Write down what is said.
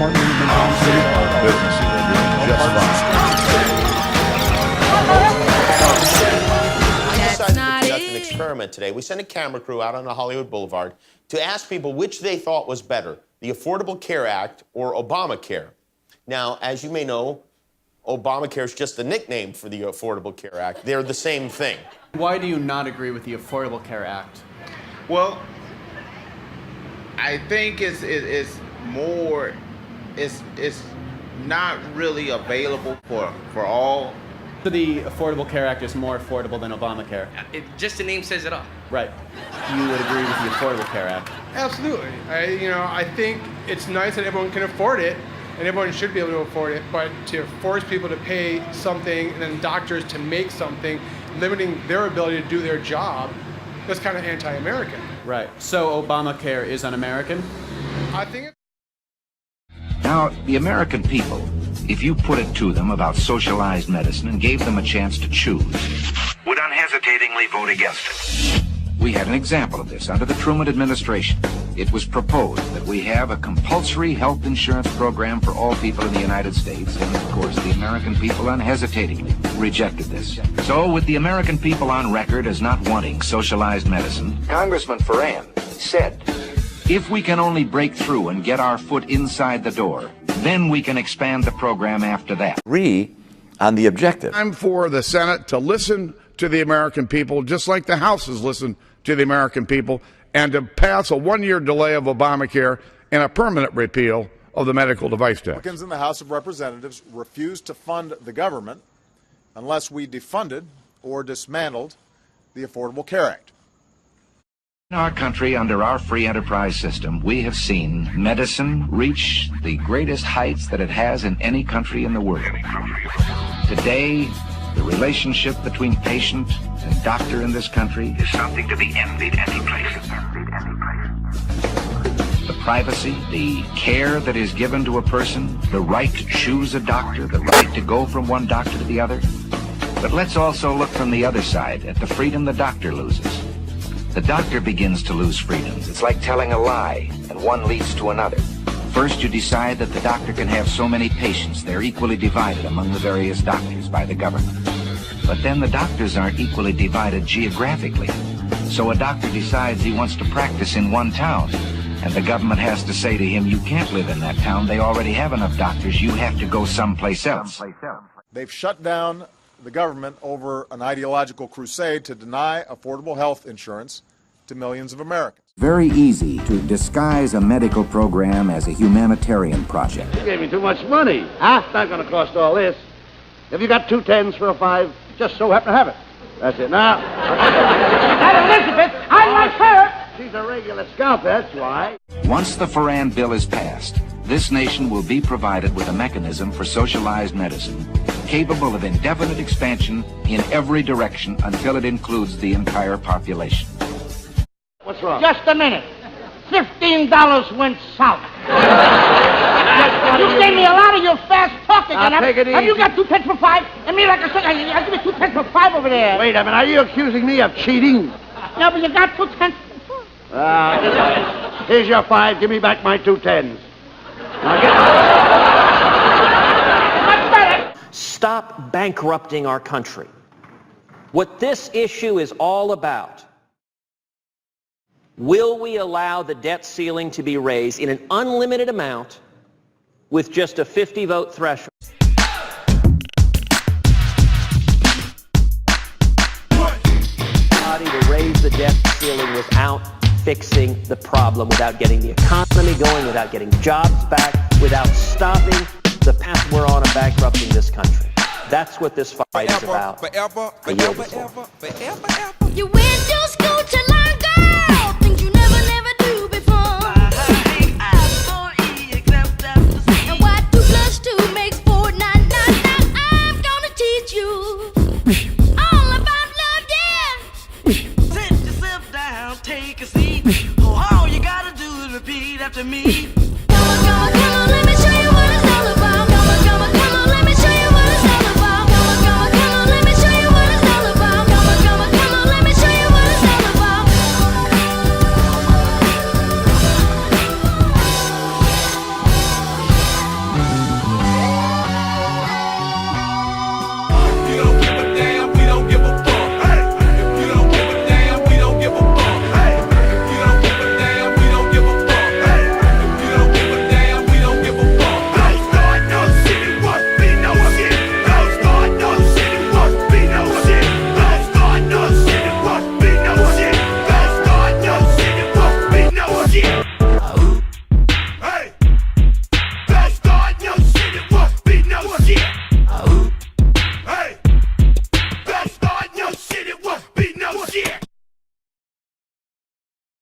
Department of Insurance. Businesses are doing just fine. We decided to conduct an experiment today. We sent a camera crew out on the Hollywood Boulevard to ask people which they thought was better, the Affordable Care Act or Obamacare. Now, as you may know, Obamacare is just a nickname for the Affordable Care Act. They're the same thing. Why do you not agree with the Affordable Care Act? Well, I think it's not really available for all. So the Affordable Care Act is more affordable than Obamacare? Just the name says it all. Right. You would agree with the Affordable Care Act? Absolutely. I think it's nice that everyone can afford it, and everyone should be able to afford it, but to force people to pay something and then doctors to make something, limiting their ability to do their job, that's kind of anti-American. Right. So Obamacare is un-American? I think it's... Now, the American people, if you put it to them about socialized medicine and gave them a chance to choose, would unhesitatingly vote against it. We had an example of this under the Truman administration. It was proposed that we have a compulsory health insurance program for all people in the United States, and of course the American people unhesitatingly rejected this. So with the American people on record as not wanting socialized medicine, Congressman Ferrand said, if we can only break through and get our foot inside the door, then we can expand the program after that. Agree on the objective. Time for the Senate to listen to the American people, just like the House has listened to the American people, and to pass a one-year delay of Obamacare and a permanent repeal of the medical device tax. Republicans in the House of Representatives refused to fund the government unless we defunded or dismantled the Affordable Care Act. In our country, under our free enterprise system, we have seen medicine reach the greatest heights that it has in any country in the world. Today, the relationship between patient and doctor in this country is something to be envied any place. The privacy, the care that is given to a person, the right to choose a doctor, the right to go from one doctor to the other. But let's also look from the other side at the freedom the doctor loses. The doctor begins to lose freedoms. It's like telling a lie, and one leads to another. First, you decide that the doctor can have so many patients. They're equally divided among the various doctors by the government. But then the doctors aren't equally divided geographically. So a doctor decides he wants to practice in one town, and the government has to say to him, you can't live in that town. They already have enough doctors. You have to go someplace else. They've shut down the government over an ideological crusade to deny affordable health insurance to millions of Americans. Very easy to disguise a medical program as a humanitarian project. You gave me too much money. Huh? It's not going to cost all this. Have you got 2 10s for a 5? Just so happen to have it. That's it. Now, that Elizabeth, I like her. She's a regular scalp, that's why. Once the Ferrand bill is passed, this nation will be provided with a mechanism for socialized medicine capable of indefinite expansion in every direction until it includes the entire population. What's wrong? Just a minute. $15 went south. You gave me a lot of your fast talking. Now, take it easy. Have you got 2 10s for 5? And me, like I said, I give you 2 10s for 5 over there. Wait a minute. Are you accusing me of cheating? No, but you got 2 10s for 5. Here's your 5. Give me back my 2 10s. Now get... Much better. Stop bankrupting our country. What this issue is all about, will we allow the debt ceiling to be raised in an unlimited amount with just a 50-vote threshold? To raise the debt ceiling without fixing the problem, without getting the economy going, without getting jobs back, without stopping the path we're on of bankrupting this country. That's what this fight is about. Forever. You went to school to learn, girl, things you never do before. And why 2 + 2 makes 4? Now I'm gonna teach you all about love, yeah. Sit yourself down, take a seat. Oh, all you gotta do is repeat after me.